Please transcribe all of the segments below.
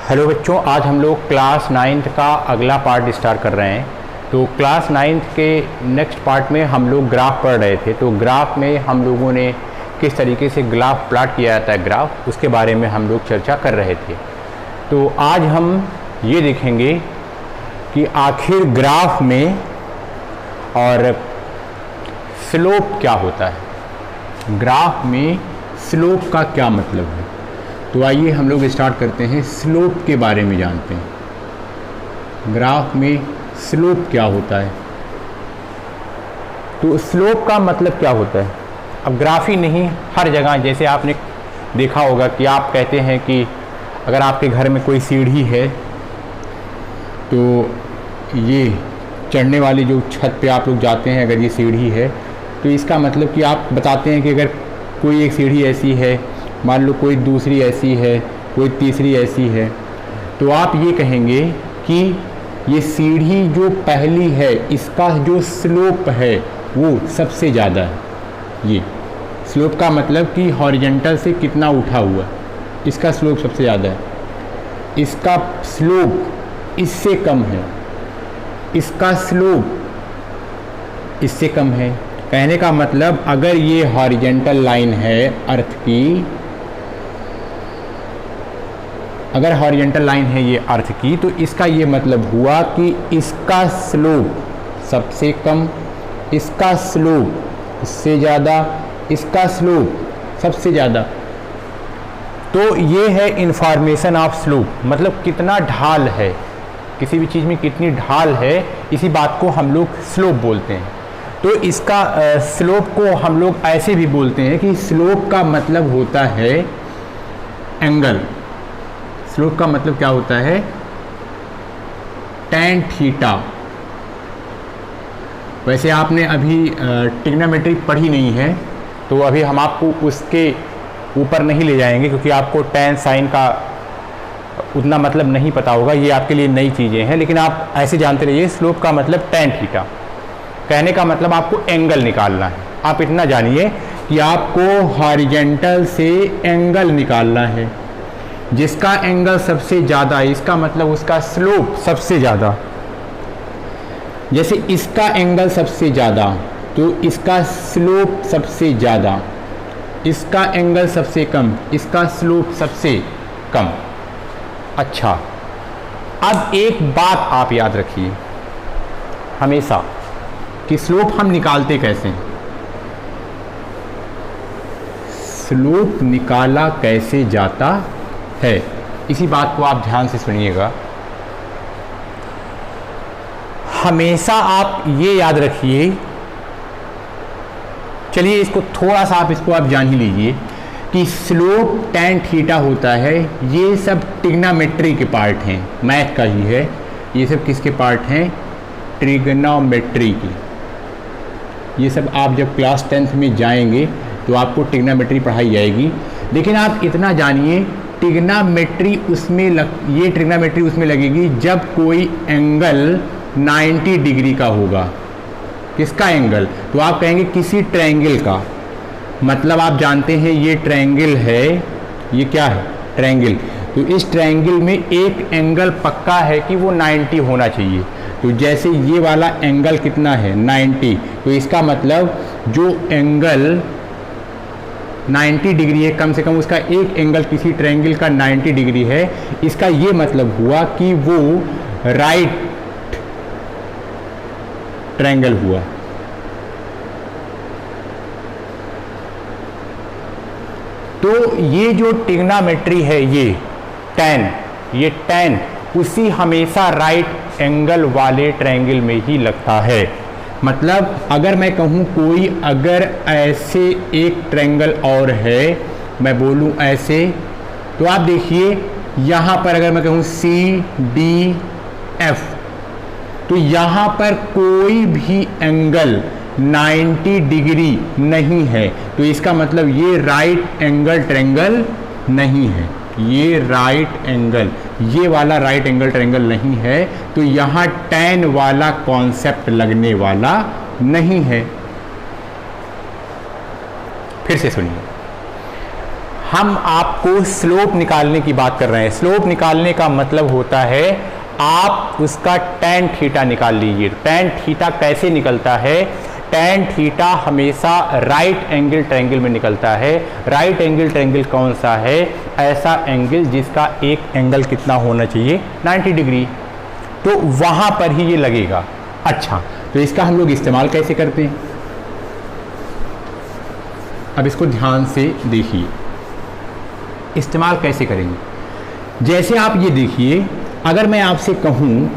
Hello बच्चों, आज हम लोग क्लास 9th का अगला पार्ट स्टार्ट कर रहे हैं। तो क्लास 9th के नेक्स्ट पार्ट में हम लोग ग्राफ पढ़ रहे थे। तो ग्राफ में हम लोगों ने किस तरीके से ग्राफ प्लॉट किया जाता है ग्राफ, उसके बारे में हम लोग चर्चा कर रहे थे। तो आज हम ये देखेंगे कि आखिर ग्राफ में और स्लोप क्या होता है, ग्राफ में स्लोप का क्या मतलब है। तो आइए हम लोग स्टार्ट करते हैं, स्लोप के बारे में जानते हैं। ग्राफ में स्लोप क्या होता है। तो स्लोप का मतलब क्या होता है। अब ग्राफ ही नहीं, हर जगह जैसे आपने देखा होगा कि आप कहते हैं कि अगर आपके घर में कोई सीढ़ी है तो ये चढ़ने वाली जो छत पे आप लोग जाते हैं, अगर ये सीढ़ी है तो इसका मतलब कि आप बताते हैं कि अगर कोई एक सीढ़ी ऐसी है, मान लो कोई दूसरी ऐसी है, कोई तीसरी ऐसी है, तो आप ये कहेंगे कि ये सीढ़ी जो पहली है इसका जो स्लोप है वो सबसे ज़्यादा है। ये स्लोप का मतलब कि हॉरिजॉन्टल से कितना उठा हुआ, इसका स्लोप सबसे ज़्यादा है। इसका स्लोप इससे कम है, इसका स्लोप इससे कम है। कहने का मतलब अगर ये हॉरिजॉन्टल लाइन है अर्थ की, अगर हॉरिजॉन्टल लाइन है ये अर्थ की, तो इसका ये मतलब हुआ कि इसका स्लोप सबसे कम, इसका स्लोप इससे ज़्यादा, इसका स्लोप सबसे ज़्यादा। तो ये है इंफॉर्मेशन ऑफ स्लोप, मतलब कितना ढाल है, किसी भी चीज़ में कितनी ढाल है, इसी बात को हम लोग स्लोप बोलते हैं। तो इसका स्लोप को हम लोग ऐसे भी बोलते हैं कि स्लोप का मतलब होता है एंगल। स्लोप का मतलब क्या होता है, tan थीटा। वैसे आपने अभी ट्रिग्नोमेट्री पढ़ी नहीं है तो अभी हम आपको उसके ऊपर नहीं ले जाएंगे, क्योंकि आपको tan sin का उतना मतलब नहीं पता होगा, ये आपके लिए नई चीज़ें हैं। लेकिन आप ऐसे जानते रहिए, स्लोप का मतलब tan थीटा। कहने का मतलब आपको एंगल निकालना है। आप इतना जानिए कि आपको हॉरिजॉन्टल से एंगल निकालना है, जिसका एंगल सबसे ज़्यादा है, इसका मतलब उसका स्लोप सबसे ज़्यादा। जैसे इसका एंगल सबसे ज़्यादा तो इसका स्लोप सबसे ज़्यादा, इसका एंगल सबसे कम, इसका स्लोप सबसे कम। अच्छा, अब एक बात आप याद रखिए हमेशा कि स्लोप हम निकालते कैसे हैं। स्लोप निकाला कैसे जाता है, इसी बात को आप ध्यान से सुनिएगा। हमेशा आप ये याद रखिए, चलिए इसको थोड़ा सा आप जान ही लीजिए कि स्लोप tan थीटा होता है। ये सब ट्रिग्नोमेट्री के पार्ट हैं, मैथ का ही है। ये सब किसके पार्ट हैं, ट्रिग्नोमेट्री की। ये सब आप जब क्लास 10th में जाएंगे तो आपको ट्रिग्नोमेट्री पढ़ाई जाएगी। लेकिन आप इतना जानिए, ट्रिग्नोमेट्री ये ट्रिग्नोमेट्री उसमें लगेगी जब कोई एंगल 90 डिग्री का होगा। किसका एंगल, तो आप कहेंगे किसी ट्रायंगल का। मतलब आप जानते हैं ये ट्रायंगल है, ये क्या है, ट्रायंगल। तो इस ट्रायंगल में एक एंगल पक्का है कि वो 90 होना चाहिए। तो जैसे ये वाला एंगल कितना है, 90, तो इसका मतलब जो एंगल 90 डिग्री है, कम से कम उसका एक एंगल किसी ट्रायंगल का 90 डिग्री है। इसका ये मतलब हुआ कि वो राइट ट्रायंगल हुआ। तो ये जो ट्रिग्नोमेट्री है, ये tan उसी हमेशा राइट एंगल वाले ट्रायंगल में ही लगता है। मतलब अगर मैं कहूँ कोई अगर ऐसे एक ट्रायंगल और है, मैं बोलूँ ऐसे, तो आप देखिए यहाँ पर अगर मैं कहूँ CDF, तो यहाँ पर कोई भी एंगल 90 डिग्री नहीं है। तो इसका मतलब ये राइट एंगल ट्रायंगल नहीं है, ये राइट एंगल, ये वाला राइट एंगल ट्रायंगल नहीं है। तो यहाँ tan वाला कॉन्सेप्ट लगने वाला नहीं है। फिर से सुनिए, हम आपको स्लोप निकालने की बात कर रहे हैं। स्लोप निकालने का मतलब होता है आप उसका tan थीटा निकाल लीजिए। tan थीटा कैसे निकलता है? tan थीटा हमेशा राइट एंगल ट्रायंगल में निकलता है। राइट एंगल ट्रायंगल कौन सा है? ऐसा एंगल जिसका एक एंगल कितना होना चाहिए? 90 डिग्री। तो वहां पर ही ये लगेगा। अच्छा, तो इसका हम लोग इस्तेमाल कैसे करते हैं? अब इसको ध्यान से देखिए, इस्तेमाल कैसे करेंगे। जैसे आप ये देखिए, अगर मैं आपसे कहूं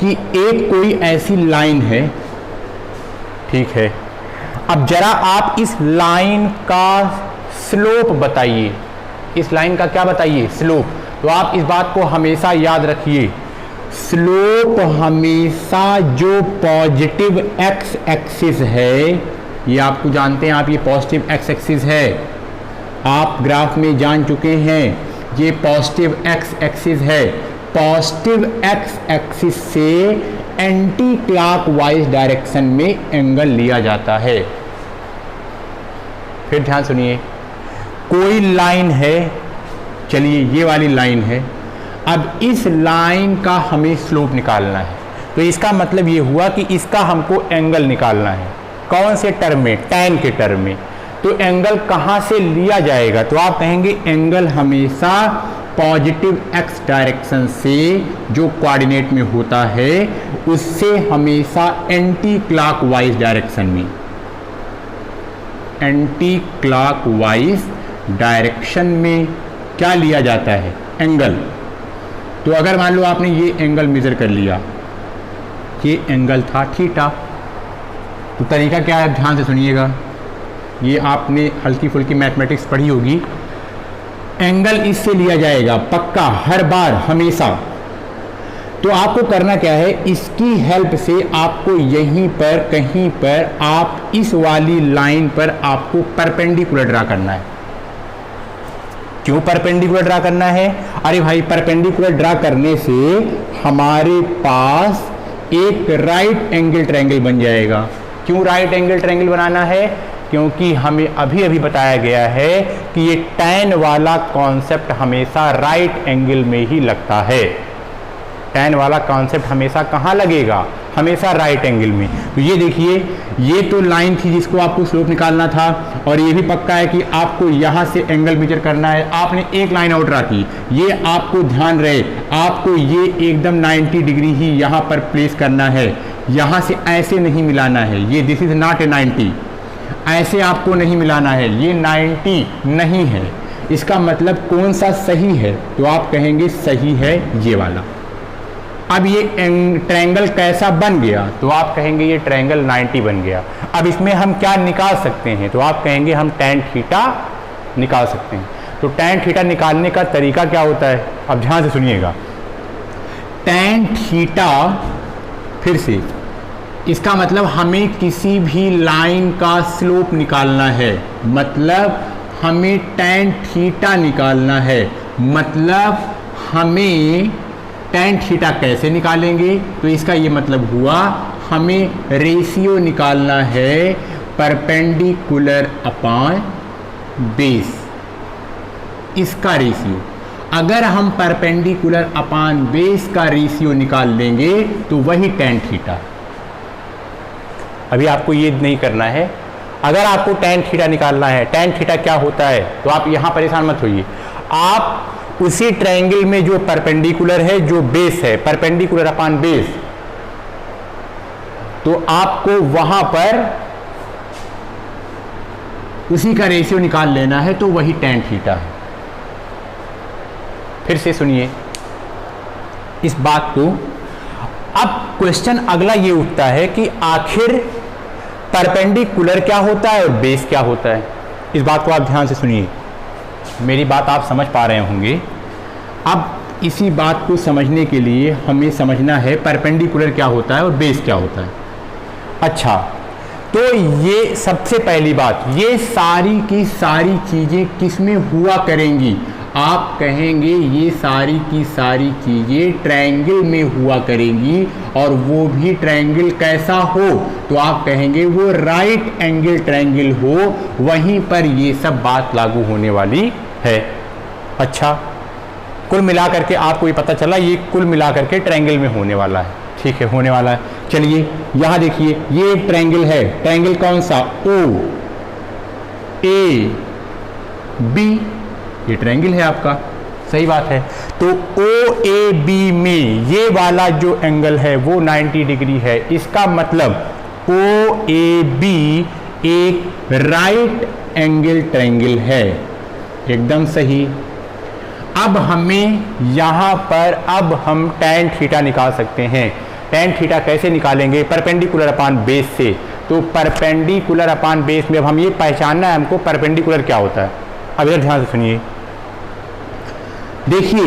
कि एक कोई ऐसी लाइन है, ठीक है, अब जरा आप इस लाइन का स्लोप बताइए। इस लाइन का क्या बताइए? स्लोप। तो आप इस बात को हमेशा याद रखिए, स्लोप हमेशा जो पॉजिटिव एक्स एक्सिस है, ये आपको जानते हैं आप, ये पॉजिटिव एक्स एक्सिस है, आप ग्राफ में जान चुके हैं, ये पॉजिटिव एक्स एक्सिस है। पॉजिटिव एक्स एक्सिस से एंटी क्लॉकवाइज डायरेक्शन में एंगल लिया जाता है। फिर ध्यान सुनिए, कोई लाइन है, चलिए ये वाली लाइन है, अब इस लाइन का हमें स्लोप निकालना है। तो इसका मतलब ये हुआ कि इसका हमको एंगल निकालना है। कौन से टर्म में? tan के टर्म में। तो एंगल कहाँ से लिया जाएगा? तो आप कहेंगे एंगल हमेशा पॉजिटिव एक्स डायरेक्शन से, जो कोऑर्डिनेट में होता है, उससे हमेशा एंटी क्लॉकवाइज डायरेक्शन में, एंटी क्लॉकवाइज डायरेक्शन में क्या लिया जाता है? एंगल। तो अगर मान लो आपने ये एंगल मेजर कर लिया, ये एंगल था थीटा, तो तरीका क्या है? ध्यान से सुनिएगा, ये आपने हल्की फुल्की मैथमेटिक्स पढ़ी होगी। एंगल इससे लिया जाएगा पक्का, हर बार, हमेशा। तो आपको करना क्या है? इसकी हेल्प से आपको यहीं पर कहीं पर आप इस वाली लाइन पर आपको परपेंडिकुलर ड्रा करना है। क्यों परपेंडिकुलर ड्रा करना है? अरे भाई, परपेंडिकुलर ड्रा करने से हमारे पास एक राइट एंगल ट्रायंगल बन जाएगा। क्यों राइट एंगल ट्रायंगल बनाना है? क्योंकि हमें अभी अभी बताया गया है कि ये tan वाला कॉन्सेप्ट हमेशा राइट एंगल में ही लगता है। tan वाला कॉन्सेप्ट हमेशा कहाँ लगेगा? हमेशा राइट एंगल में। तो ये देखिए, ये तो लाइन थी जिसको आपको स्लोप निकालना था, और ये भी पक्का है कि आपको यहाँ से एंगल मेजर करना है। आपने एक लाइन आउट ड्रा की, ये आपको ध्यान रहे, आपको ये एकदम 90 डिग्री ही यहाँ पर प्लेस करना है। यहाँ से ऐसे नहीं मिलाना है, ये दिस इज नॉट ए 90, ऐसे आपको नहीं मिलाना है, ये 90 नहीं है। इसका मतलब कौन सा सही है? तो आप कहेंगे सही है ये वाला। अब ये ट्रायंगल कैसा बन गया? तो आप कहेंगे ये ट्रायंगल 90 बन गया। अब इसमें हम क्या निकाल सकते हैं? तो आप कहेंगे हम tan थीटा निकाल सकते हैं। तो tan थीटा निकालने का तरीका क्या होता है? अब ध्यान से सुनिएगा, tan थीटा, फिर से इसका मतलब हमें किसी भी लाइन का स्लोप निकालना है, मतलब हमें tan थीटा निकालना है। मतलब हमें tan थीटा कैसे निकालेंगे? तो इसका ये मतलब हुआ हमें रेशियो निकालना है परपेंडिकुलर अपॉन बेस, इसका रेशियो। अगर हम परपेंडिकुलर अपॉन बेस का रेशियो निकाल लेंगे तो वही tan थीटा। अभी आपको ये नहीं करना है। अगर आपको tan थीटा निकालना है, tan थीटा क्या होता है, तो आप यहाँ परेशान मत होइए। आप उसी ट्रायंगल में जो परपेंडिकुलर है, जो बेस है, परपेंडिकुलर अपॉन बेस, तो आपको वहां पर उसी का रेशियो निकाल लेना है, तो वही tan थीटा है। फिर से सुनिए इस बात को। अब क्वेश्चन अगला ये उठता है कि आखिर परपेंडिकुलर क्या होता है और बेस क्या होता है? इस बात को आप ध्यान से सुनिए, मेरी बात आप समझ पा रहे होंगे। अब इसी बात को समझने के लिए हमें समझना है परपेंडिकुलर क्या होता है और बेस क्या होता है। अच्छा, तो ये सबसे पहली बात, ये सारी की सारी चीज़ें किस में हुआ करेंगी? आप कहेंगे ये सारी की सारी चीज़ें ट्रायंगल में हुआ करेंगी और वो भी ट्रायंगल कैसा हो, तो आप कहेंगे वो राइट एंगल ट्रायंगल हो, वहीं पर ये सब बात लागू होने वाली है। अच्छा, कुल मिला करके आपको ये पता चला ये कुल मिला करके ट्रायंगल में होने वाला है। ठीक है, होने वाला है। चलिए यहाँ देखिए, ये ट्रायंगल है, ट्रायंगल कौन सा, ओ ए बी, ये ट्रायंगल है आपका, सही बात है। तो ओ ए बी में ये वाला जो एंगल है वो 90 डिग्री है, इसका मतलब ओ ए बी एक राइट एंगल ट्रायंगल है, एकदम सही। अब हमें यहाँ पर अब हम tan थीटा निकाल सकते हैं। tan थीटा कैसे निकालेंगे, परपेंडिकुलर अपान बेस से। तो परपेंडिकुलर अपान बेस में अब हम ये पहचानना है हमको परपेंडिकुलर क्या होता है। अब इधर ध्यान से सुनिए, देखिए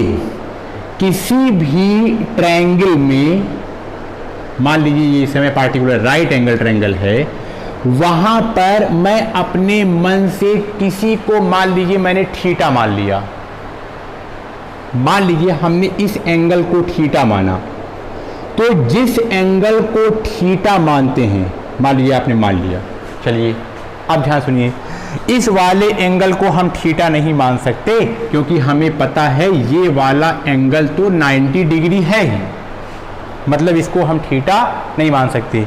किसी भी ट्रायंगल में मान लीजिए ये समय पार्टिकुलर राइट एंगल ट्रायंगल है, वहां पर मैं अपने मन से किसी को मान लीजिए मैंने थीटा मान लिया, मान लीजिए हमने इस एंगल को थीटा माना, तो जिस एंगल को थीटा मानते हैं, मान लीजिए आपने मान लिया, चलिए अब ध्यान सुनिए, इस वाले एंगल को हम थीटा नहीं मान सकते क्योंकि हमें पता है ये वाला एंगल तो 90 डिग्री है ही, मतलब इसको हम थीटा नहीं मान सकते।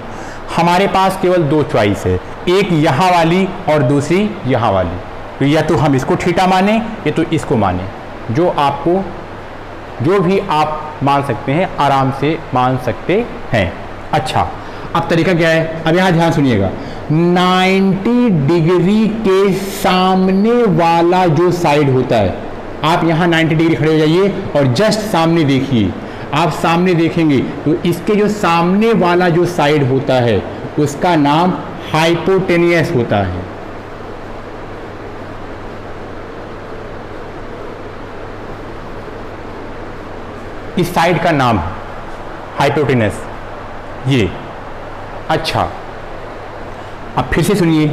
हमारे पास केवल दो चॉइस है, एक यहाँ वाली और दूसरी यहाँ वाली, तो या तो हम इसको थीटा माने या तो इसको माने, जो आपको जो भी आप मान सकते हैं आराम से मान सकते हैं। अच्छा, अब तरीका क्या है, अब यहाँ ध्यान सुनिएगा, 90 डिग्री के सामने वाला जो साइड होता है, आप यहाँ 90 डिग्री खड़े हो जाइए और जस्ट सामने देखिए, आप सामने देखेंगे तो इसके जो सामने वाला जो साइड होता है उसका नाम हाइपोटेनियस होता है। इस साइड का नाम हाइपोटेनस, ये। अच्छा, अब फिर से सुनिए,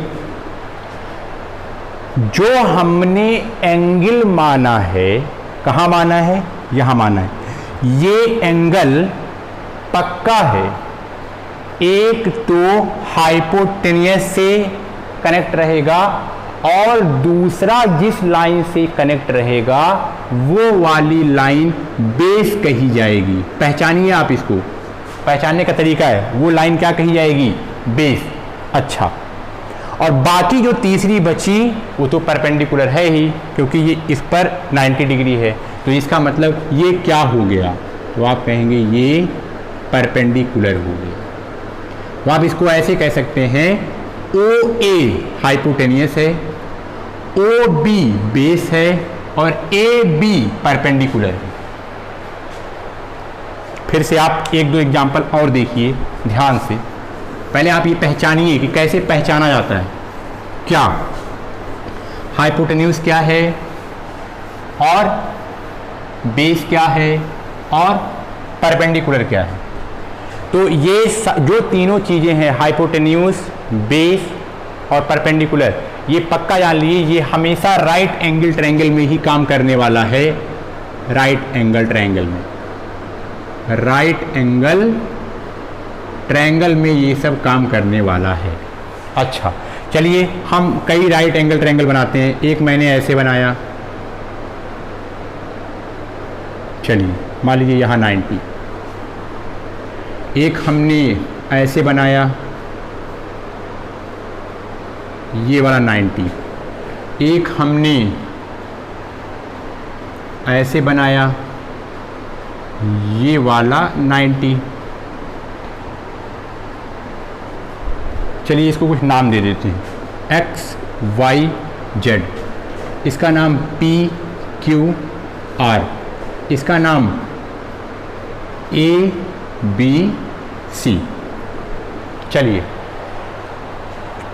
जो हमने एंगल माना है, कहाँ माना है, यहाँ माना है, ये एंगल पक्का है, एक तो हाइपोटेनियस से कनेक्ट रहेगा और दूसरा जिस लाइन से कनेक्ट रहेगा वो वाली लाइन बेस कही जाएगी। पहचानिए आप इसको, पहचानने का तरीका है, वो लाइन क्या कही जाएगी, बेस। अच्छा, और बाकी जो तीसरी बची वो तो परपेंडिकुलर है ही क्योंकि ये इस पर 90 डिग्री है, तो इसका मतलब ये क्या हो गया, तो आप कहेंगे ये परपेंडिकुलर हो गया। तो आप इसको ऐसे कह सकते हैं, ओ ए हाइपोटेनियस है, ओ बी बेस है और ए बी परपेंडिकुलर है। फिर से आप एक दो एग्जाम्पल और देखिए ध्यान से, पहले आप ये पहचानिए कि कैसे पहचाना जाता है, क्या हाइपोटेन्यूज क्या है और बेस क्या है और परपेंडिकुलर क्या है। तो ये जो तीनों चीज़ें हैं, हाइपोटेन्यूज, बेस और परपेंडिकुलर, ये पक्का जान लीजिए ये हमेशा राइट एंगल ट्रायंगल में ही काम करने वाला है। राइट एंगल ट्रायंगल में, राइट एंगल ट्रायंगल में ये सब काम करने वाला है। अच्छा, चलिए हम कई राइट एंगल ट्रायंगल बनाते हैं। एक मैंने ऐसे बनाया, चलिए मान लीजिए यहाँ 90, एक हमने ऐसे बनाया, ये वाला 90, एक हमने ऐसे बनाया, ये वाला 90। चलिए इसको कुछ नाम दे देते हैं, एक्स वाई जेड, इसका नाम पी क्यू आर, इसका नाम ए बी सी। चलिए,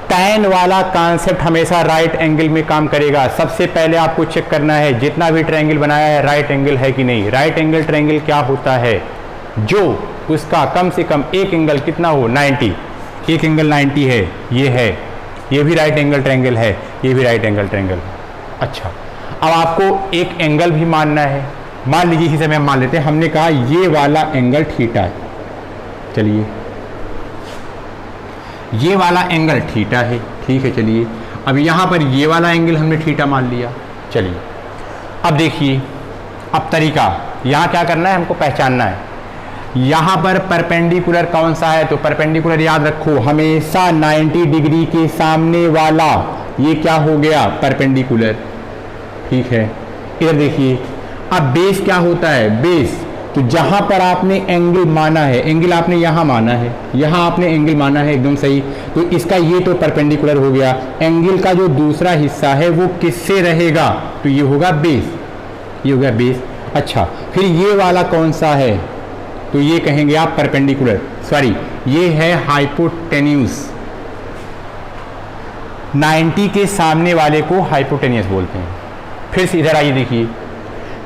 tan वाला कॉन्सेप्ट हमेशा राइट एंगल में काम करेगा। सबसे पहले आपको चेक करना है जितना भी ट्रायंगल बनाया है राइट एंगल है कि नहीं। राइट एंगल ट्रायंगल क्या होता है, जो उसका कम से कम एक एंगल कितना हो, 90, एक एंगल 90 है, ये भी राइट एंगल ट्रायंगल है, ये भी राइट एंगल ट्रायंगल है। अच्छा, अब आपको एक एंगल भी मानना है, मान लीजिए इसी समय हम मान लेते हैं, हमने कहा ये वाला एंगल थीटा है, चलिए ये वाला एंगल थीटा है, ठीक है। चलिए अब यहाँ पर ये वाला एंगल हमने थीटा मान लिया। चलिए अब देखिए, अब तरीका यहाँ क्या करना है, हमको पहचानना है यहाँ पर परपेंडिकुलर कौन सा है। तो परपेंडिकुलर याद रखो हमेशा 90 डिग्री के सामने वाला, ये क्या हो गया, परपेंडिकुलर, ठीक है। इधर देखिए, अब बेस क्या होता है, बेस, तो जहां पर आपने एंगल माना है, एंगल आपने यहां माना है, यहां आपने एंगल माना है, एकदम सही, तो इसका ये तो परपेंडिकुलर हो गया। एंगल का जो दूसरा हिस्सा है वो किससे रहेगा, तो ये होगा बेस, ये हो गया बेस। अच्छा, फिर ये वाला कौन सा है, तो ये कहेंगे आप परपेंडिकुलर, सॉरी ये है हाइपोटेन्यूस, 90 के सामने वाले को हाइपोटेन्यूस बोलते हैं। फिर से इधर आइए देखिए,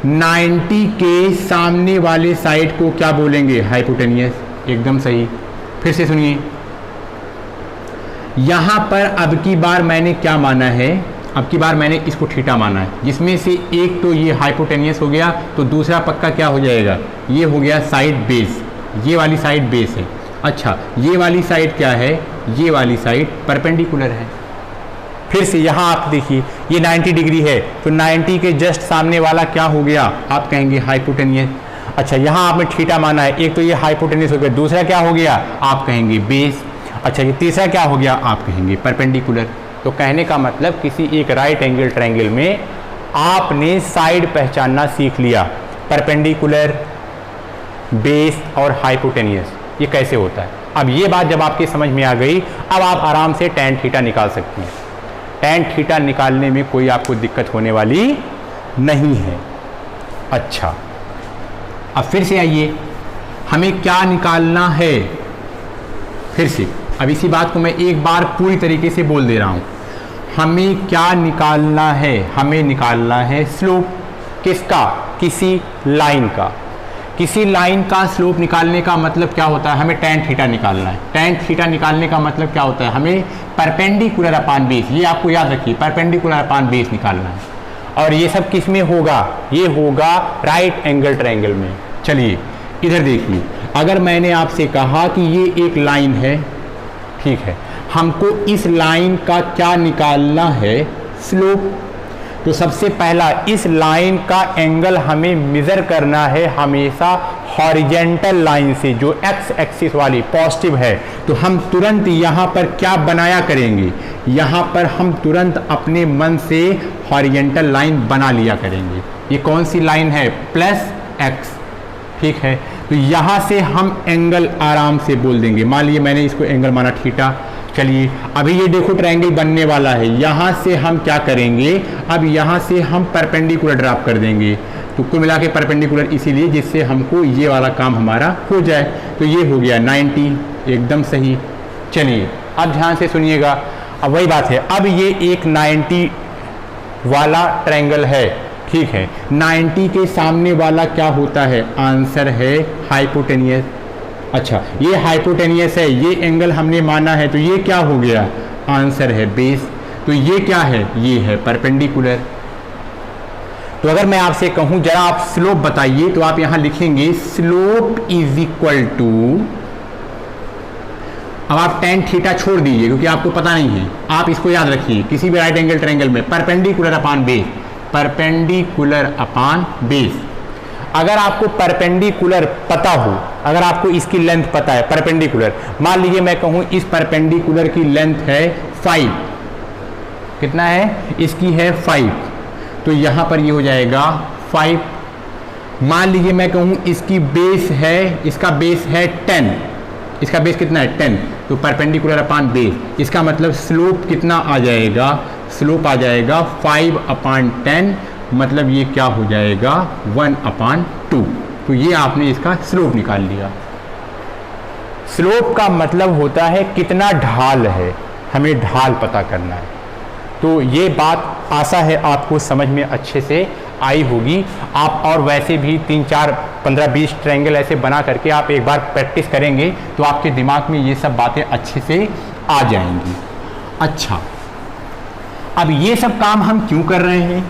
90 के सामने वाले साइड को क्या बोलेंगे, हाइपोटेन्यूस, एकदम सही। फिर से सुनिए, यहां पर अब की बार मैंने क्या माना है, अब की बार मैंने इसको थीटा माना है, जिसमें से एक तो ये हाइपोटेन्यूस हो गया, तो दूसरा पक्का क्या हो जाएगा, ये हो गया साइड बेस, ये वाली साइड बेस है। अच्छा, ये वाली साइड क्या है, ये वाली साइड परपेंडिकुलर है। फिर से यहाँ आप देखिए, ये 90 डिग्री है, तो 90 के जस्ट सामने वाला क्या हो गया, आप कहेंगे हाइपोटेन्यूस। अच्छा, यहाँ आपने थीटा माना है, एक तो ये हाइपोटेन्यूस हो गया, दूसरा क्या हो गया, आप कहेंगे बेस। अच्छा, ये तीसरा क्या हो गया, आप कहेंगे परपेंडिकुलर। तो कहने का मतलब किसी एक राइट एंगल ट्रायंगल में आपने साइड पहचानना सीख लिया, परपेंडिकुलर, बेस और हाइपोटेन्यूस, ये कैसे होता है। अब ये बात जब आपकी समझ में आ गई, अब आप आराम से tan थीटा निकाल सकती हैं। tan थीटा निकालने में कोई आपको दिक्कत होने वाली नहीं है। अच्छा, अब फिर से आइए, हमें क्या निकालना है, फिर से अब इसी बात को मैं एक बार पूरी तरीके से बोल दे रहा हूं, हमें क्या निकालना है, हमें निकालना है स्लोप, किसका, किसी लाइन का। किसी लाइन का स्लोप निकालने का मतलब क्या होता है, हमें tan थीटा निकालना है। tan थीटा निकालने का मतलब क्या होता है, हमें परपेंडिकुलर अपान बेस, ये आपको याद रखिए, परपेंडिकुलर अपान बेस निकालना है। और ये सब किस में होगा, ये होगा राइट एंगल ट्रायंगल में। चलिए इधर देखिए, अगर मैंने आपसे कहा कि ये एक लाइन है, ठीक है, हमको इस लाइन का क्या निकालना है, स्लोप। तो सबसे पहला इस लाइन का एंगल हमें मेजर करना है हमेशा हॉरिजेंटल लाइन से, जो एक्स एक्सिस वाली पॉजिटिव है। तो हम तुरंत यहाँ पर क्या बनाया करेंगे, यहाँ पर हम तुरंत अपने मन से हॉरिजेंटल लाइन बना लिया करेंगे। ये कौन सी लाइन है, प्लस एक्स, ठीक है। तो यहाँ से हम एंगल आराम से बोल देंगे, मान लीजिए मैंने इसको एंगल माना थीटा। चलिए अभी ये देखो ट्रायंगल बनने वाला है, यहाँ से हम क्या करेंगे, अब यहाँ से हम परपेंडिकुलर ड्रॉप कर देंगे। तो कुल मिला के परपेंडिकुलर इसीलिए जिससे हमको ये वाला काम हमारा हो जाए। तो ये हो गया 90, एकदम सही। चलिए अब ध्यान से सुनिएगा, अब वही बात है, अब ये एक 90 वाला ट्रायंगल है, ठीक है। 90 के सामने वाला क्या होता है, आंसर है हाइपोटेन्यूस। अच्छा, ये हाइपोटेन्यूस है, ये एंगल हमने माना है, तो ये क्या हो गया, आंसर है बेस। तो ये क्या है, ये है परपेंडिकुलर। तो अगर मैं आपसे कहूं जरा आप स्लोप बताइए, तो आप यहां लिखेंगे स्लोप इज इक्वल टू, अब आप tan थीटा छोड़ दीजिए क्योंकि आपको पता नहीं है, आप इसको याद रखिए, किसी भी राइट एंगल ट्रायंगल में परपेंडिकुलर अपान बेस, परपेंडिकुलर अपान बेस। अगर आपको परपेंडिकुलर पता हो, अगर आपको इसकी लेंथ पता है परपेंडिकुलर, मान लीजिए मैं कहूं इस परपेंडिकुलर की लेंथ है 5, कितना है, इसकी है 5, तो यहां पर ये हो जाएगा 5। मान लीजिए मैं कहूं इसकी बेस है, इसका बेस है 10, इसका बेस कितना है 10, तो परपेंडिकुलर अपान बेस, इसका मतलब स्लोप कितना आ जाएगा, स्लोप आ जाएगा 5/10, मतलब ये क्या हो जाएगा 1/2। तो ये आपने इसका स्लोप निकाल लिया। स्लोप का मतलब होता है कितना ढाल है, हमें ढाल पता करना है। तो ये बात आशा है आपको समझ में अच्छे से आई होगी। आप और वैसे भी 3, 4, 15, 20 ट्रायंगल ऐसे बना करके आप एक बार प्रैक्टिस करेंगे तो आपके दिमाग में ये सब बातें अच्छे से आ जाएंगी। अच्छा, अब ये सब काम हम क्यों कर रहे हैं,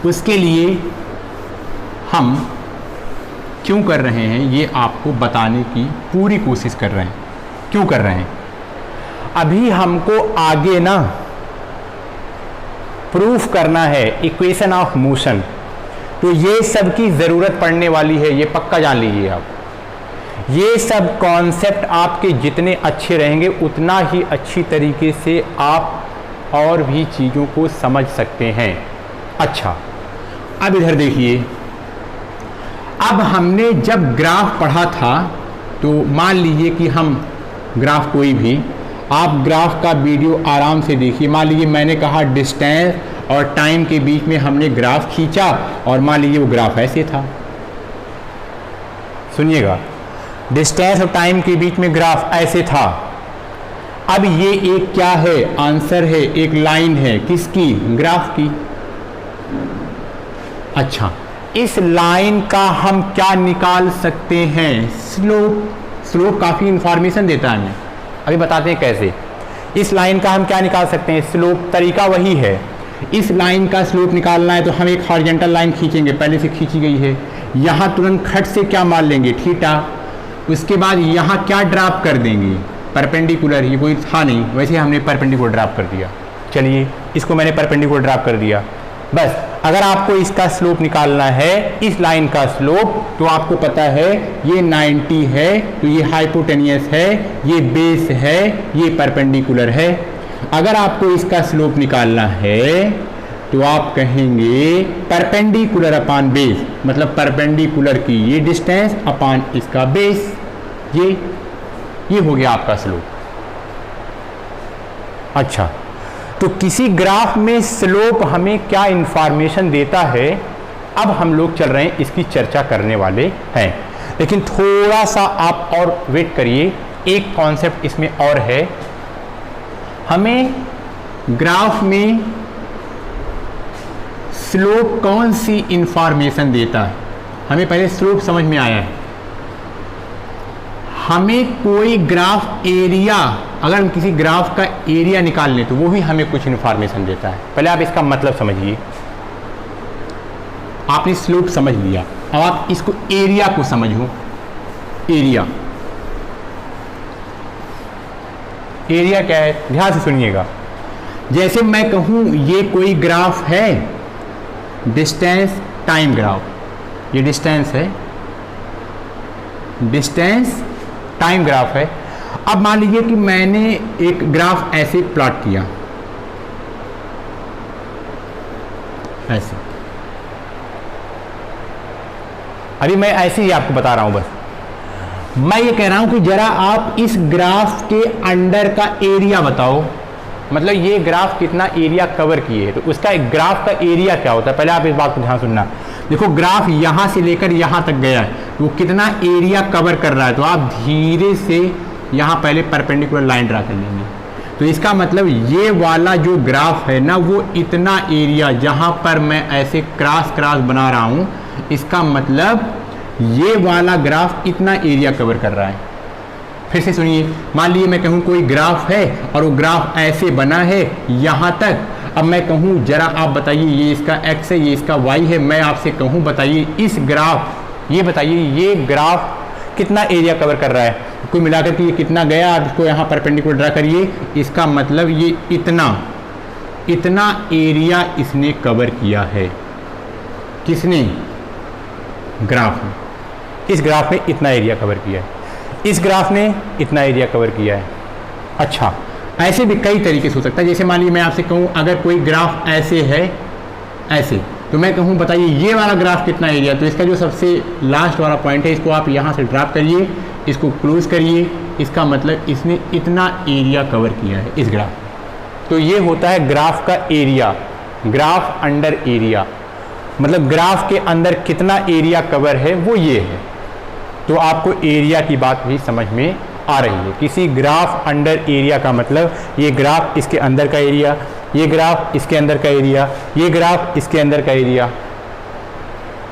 उसके लिए हम क्यों कर रहे हैं ये आपको बताने की पूरी कोशिश कर रहे हैं। क्यों कर रहे हैं? अभी हमको आगे ना प्रूफ करना है इक्वेशन ऑफ मोशन, तो ये सब की ज़रूरत पड़ने वाली है, ये पक्का जान लीजिए आप। ये सब कॉन्सेप्ट आपके जितने अच्छे रहेंगे उतना ही अच्छी तरीके से आप और भी चीज़ों को समझ सकते हैं। अच्छा, अब इधर देखिए, अब हमने जब ग्राफ पढ़ा था तो मान लीजिए कि हम ग्राफ कोई भी, आप ग्राफ का वीडियो आराम से देखिए। मान लीजिए मैंने कहा डिस्टेंस और टाइम के बीच में हमने ग्राफ खींचा और मान लीजिए वो ग्राफ ऐसे था। सुनिएगा, डिस्टेंस और टाइम के बीच में ग्राफ ऐसे था। अब ये एक क्या है? आंसर है, एक लाइन है। किसकी? ग्राफ की। अच्छा, इस लाइन का हम क्या निकाल सकते हैं? स्लोप। स्लोप काफ़ी इंफॉर्मेशन देता है हमें, अभी बताते हैं कैसे। इस लाइन का हम क्या निकाल सकते हैं? स्लोप। तरीका वही है, इस लाइन का स्लोप निकालना है तो हम एक हॉरिजॉन्टल लाइन खींचेंगे, पहले से खींची गई है। यहाँ तुरंत खट से क्या मान लेंगे? थीटा। उसके बाद यहाँ क्या ड्रॉप कर देंगे? परपेंडिकुलर। ये कोई था नहीं, वैसे हमने परपेंडिकुलर ड्रॉप कर दिया। चलिए, इसको मैंने परपेंडिकुलर ड्रॉप कर दिया। बस, अगर आपको इसका स्लोप निकालना है, इस लाइन का स्लोप, तो आपको पता है ये 90 है, तो ये हाइपोटेनियस है, ये बेस है, ये परपेंडिकुलर है। अगर आपको इसका स्लोप निकालना है तो आप कहेंगे परपेंडिकुलर अपान बेस, मतलब परपेंडिकुलर की ये डिस्टेंस अपान इसका बेस। ये हो गया आपका स्लोप। अच्छा, तो किसी ग्राफ में स्लोप हमें क्या इंफॉर्मेशन देता है, अब हम लोग चल रहे हैं इसकी चर्चा करने वाले हैं। लेकिन थोड़ा सा आप और वेट करिए, एक कॉन्सेप्ट इसमें और है। हमें ग्राफ में स्लोप कौन सी इंफॉर्मेशन देता है? हमें पहले स्लोप समझ में आया है। हमें कोई ग्राफ एरिया, अगर हम किसी ग्राफ का एरिया निकाल लें तो वो भी हमें कुछ इन्फॉर्मेशन देता है। पहले आप इसका मतलब समझिए। आपने स्लोप समझ लिया, अब आप इसको एरिया को समझो। एरिया, एरिया क्या है? ध्यान से सुनिएगा। जैसे मैं कहूं ये कोई ग्राफ है, डिस्टेंस टाइम ग्राफ, ये डिस्टेंस है, डिस्टेंस टाइम ग्राफ है। अब मान लीजिए कि मैंने एक ग्राफ ऐसे प्लॉट किया, ऐसे। अभी मैं ऐसे ही आपको बता रहा हूं, बस मैं ये कह रहा हूं कि जरा आप इस ग्राफ के अंडर का एरिया बताओ, मतलब ये ग्राफ कितना एरिया कवर किए है। तो उसका एक ग्राफ का एरिया क्या होता है, पहले आप इस बात को ध्यान सुनना। देखो, ग्राफ यहां से लेकर यहां तक गया है, तो वो कितना एरिया कवर कर रहा है। तो आप धीरे से यहां पहले परपेंडिकुलर लाइन ड्रा कर लेंगे। तो इसका मतलब ये वाला जो ग्राफ है ना, वो इतना एरिया, जहां पर मैं ऐसे क्रॉस क्रॉस बना रहा हूं, इसका मतलब ये वाला ग्राफ इतना एरिया कवर कर रहा है। फिर से सुनिए, मान लीजिए मैं कहूँ कोई ग्राफ है और वो ग्राफ ऐसे बना है यहाँ तक। अब मैं कहूँ जरा आप बताइए, ये इसका x है, ये इसका y है। मैं आपसे कहूँ बताइए इस ग्राफ, ये बताइए ये ग्राफ कितना एरिया कवर कर रहा है, कुल मिलाकर के ये कितना गया। आप इसको यहाँ परपेंडिकुलर ड्रा करिए, इसका मतलब ये इतना एरिया इसने कवर किया है। किसने? ग्राफ ने। इस ग्राफ ने इतना एरिया कवर किया है, इस ग्राफ ने इतना एरिया कवर किया है। अच्छा, ऐसे भी कई तरीके से हो सकता है। जैसे मान लीजिए मैं आपसे कहूँ अगर कोई ग्राफ ऐसे है, ऐसे, तो मैं कहूँ बताइए ये वाला ग्राफ कितना एरिया। तो इसका जो सबसे लास्ट वाला पॉइंट है, इसको आप यहाँ से ड्रॉप करिए, इसको क्लोज करिए। इसका मतलब इसने इतना एरिया कवर किया है इस ग्राफ। तो ये होता है ग्राफ का एरिया, ग्राफ अंडर एरिया, मतलब ग्राफ के अंदर कितना एरिया कवर है वो ये है। तो आपको एरिया की बात भी समझ में आ रही है। किसी ग्राफ अंडर एरिया का मतलब ये ग्राफ इसके अंदर का एरिया, ये ग्राफ इसके अंदर का एरिया, ये ग्राफ इसके अंदर का एरिया,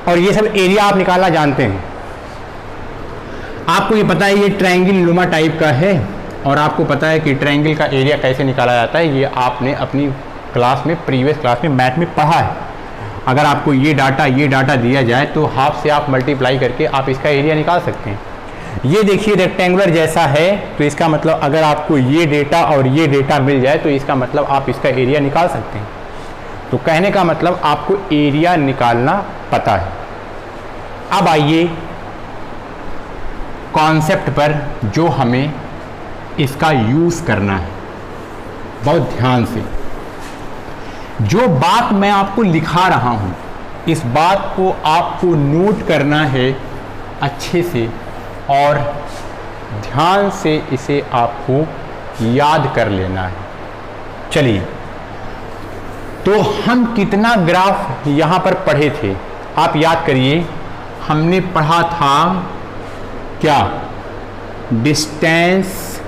और ये सब एरिया आप निकालना जानते हैं। आपको ये पता है ये ट्रायंगल नुमा टाइप का है, और आपको पता है कि ट्रायंगल का एरिया कैसे निकाला जाता है। ये आपने अपनी क्लास में, प्रीवियस क्लास में मैथ में पढ़ा है। अगर आपको ये डाटा दिया जाए तो हाफ से आप मल्टीप्लाई करके आप इसका एरिया निकाल सकते हैं। ये देखिए रेक्टेंगुलर जैसा है, तो इसका मतलब अगर आपको ये डेटा और ये डेटा मिल जाए तो इसका मतलब आप इसका एरिया निकाल सकते हैं। तो कहने का मतलब आपको एरिया निकालना पता है। अब आइए कॉन्सेप्ट पर जो हमें इसका यूज़ करना है, बहुत ध्यान से। जो बात मैं आपको लिखा रहा हूँ, इस बात को आपको नोट करना है अच्छे से और ध्यान से इसे आपको याद कर लेना है। चलिए, तो हम कितना ग्राफ यहाँ पर पढ़े थे, आप याद करिए। हमने पढ़ा था क्या? डिस्टेंस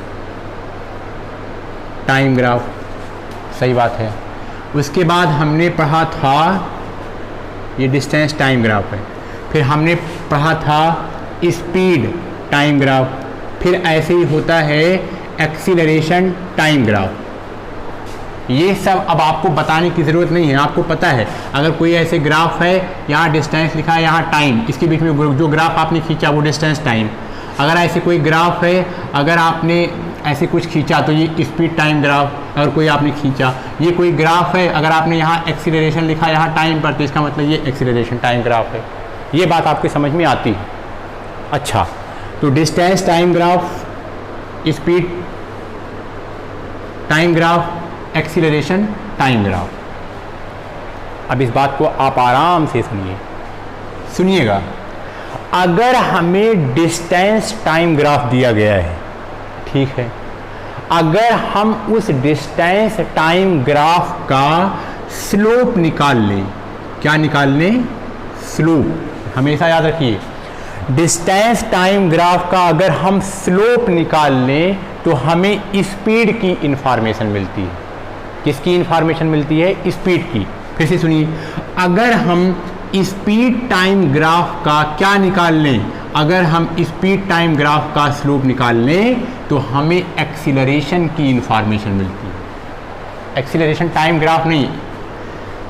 टाइम ग्राफ, सही बात है। उसके बाद हमने पढ़ा था ये डिस्टेंस टाइम ग्राफ है। फिर हमने पढ़ा था स्पीड टाइम ग्राफ। फिर ऐसे ही होता है एक्सीलरेशन टाइम ग्राफ। ये सब अब आपको बताने की ज़रूरत नहीं है, आपको पता है। अगर कोई ऐसे ग्राफ है, यहाँ डिस्टेंस लिखा है, यहाँ टाइम, इसके बीच में जो ग्राफ आपने खींचा वो डिस्टेंस टाइम। अगर ऐसे कोई ग्राफ है, अगर आपने ऐसे कुछ खींचा तो ये स्पीड टाइम ग्राफ। अगर कोई आपने खींचा, ये कोई ग्राफ है, अगर आपने यहाँ एक्सीलरेशन लिखा यहाँ टाइम पर, तो इसका मतलब ये एक्सीलरेशन टाइम ग्राफ है। ये बात आपके समझ में आती है। अच्छा, तो distance time graph, speed time graph, acceleration time graph. अब इस बात को आप आराम से सुनिएगा। अगर हमें डिस्टेंस टाइम ग्राफ दिया गया है, ठीक है, अगर हम उस डिस्टेंस टाइम ग्राफ का स्लोप निकाल लें, क्या निकाल लें? स्लोप। हमेशा याद रखिए, डिस्टेंस टाइम ग्राफ का अगर हम स्लोप निकाल लें तो हमें स्पीड की इंफॉर्मेशन मिलती है। किसकी इंफॉर्मेशन मिलती है? स्पीड की। फिर से सुनिए, अगर हम स्पीड टाइम ग्राफ का क्या निकाल लें, अगर हम स्पीड टाइम ग्राफ का स्लोप निकाल लें तो हमें एक्सीलरेशन की इंफॉर्मेशन मिलती है। एक्सीलरेशन टाइम ग्राफ नहीं,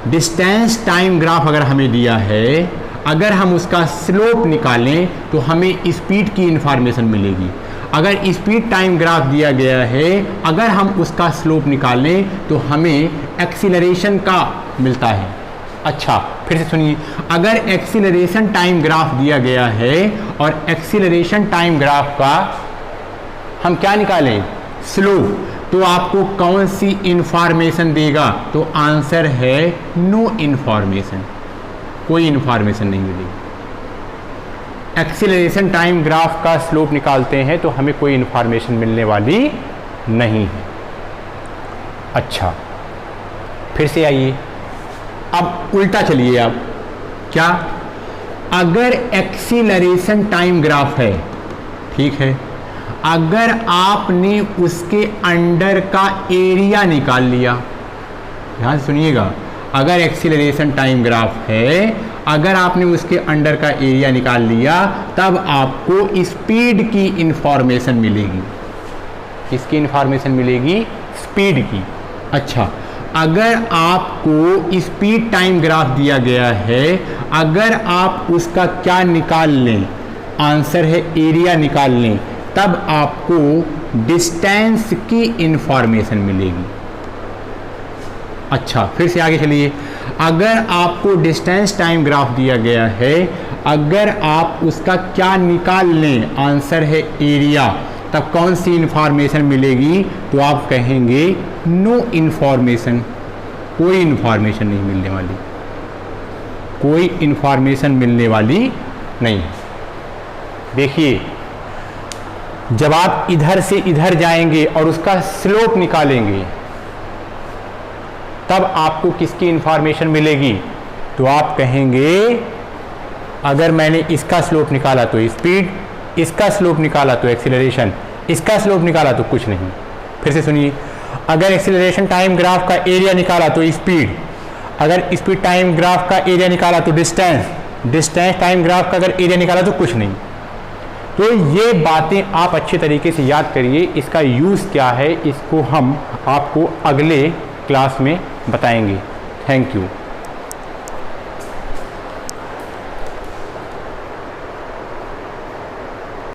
डिस्टेंस टाइम ग्राफ अगर हमें दिया है, अगर हम उसका स्लोप निकालें तो हमें स्पीड की इंफॉर्मेशन मिलेगी। अगर स्पीड टाइम ग्राफ दिया गया है, अगर हम उसका स्लोप निकालें तो हमें एक्सीलरेशन का मिलता है। अच्छा, फिर से सुनिए, अगर एक्सीलरेशन टाइम ग्राफ दिया गया है और एक्सीलरेशन टाइम ग्राफ का हम क्या निकालें? स्लोप, तो आपको कौन सी इंफॉर्मेशन देगा? तो आंसर है नो इंफॉर्मेशन, कोई इंफॉर्मेशन नहीं मिलेगी। एक्सीलरेशन टाइम ग्राफ का स्लोप निकालते हैं तो हमें कोई इंफॉर्मेशन मिलने वाली नहीं है। अच्छा, फिर से आइए, अब उल्टा चलिए। आप क्या? अगर एक्सीलरेशन टाइम ग्राफ है, ठीक है, अगर आपने उसके अंडर का एरिया निकाल लिया, ध्यान सुनिएगा, अगर एक्सीलरेशन टाइम ग्राफ है, अगर आपने उसके अंडर का एरिया निकाल लिया, तब आपको स्पीड की इंफॉर्मेशन मिलेगी। किसकी इंफॉर्मेशन मिलेगी? स्पीड की। अच्छा, अगर आपको स्पीड टाइम ग्राफ दिया गया है, अगर आप उसका क्या निकाल लें? आंसर है एरिया निकाल लें, तब आपको डिस्टेंस की इंफॉर्मेशन मिलेगी। अच्छा, फिर से आगे चलिए, अगर आपको डिस्टेंस टाइम ग्राफ दिया गया है, अगर आप उसका क्या निकाल लें? आंसर है एरिया, तब कौन सी इंफॉर्मेशन मिलेगी? तो आप कहेंगे नो इंफॉर्मेशन, कोई इंफॉर्मेशन नहीं मिलने वाली, कोई इंफॉर्मेशन मिलने वाली नहीं। देखिए, जब आप इधर से इधर जाएंगे और उसका स्लोप निकालेंगे, तब आपको किसकी इंफॉर्मेशन मिलेगी? तो आप कहेंगे अगर मैंने इसका स्लोप निकाला तो स्पीड, इसका स्लोप निकाला तो एक्सीलरेशन, इसका स्लोप निकाला तो कुछ नहीं। फिर से सुनिए, अगर एक्सीलरेशन टाइम ग्राफ का एरिया निकाला तो स्पीड, अगर स्पीड टाइम ग्राफ का एरिया निकाला तो डिस्टेंस, डिस्टेंस टाइम ग्राफ का अगर एरिया निकाला तो कुछ नहीं। तो ये बातें आप अच्छे तरीके से याद करिए। इसका यूज़ क्या है, इसको हम आपको अगले क्लास में बताएंगे। Thank you.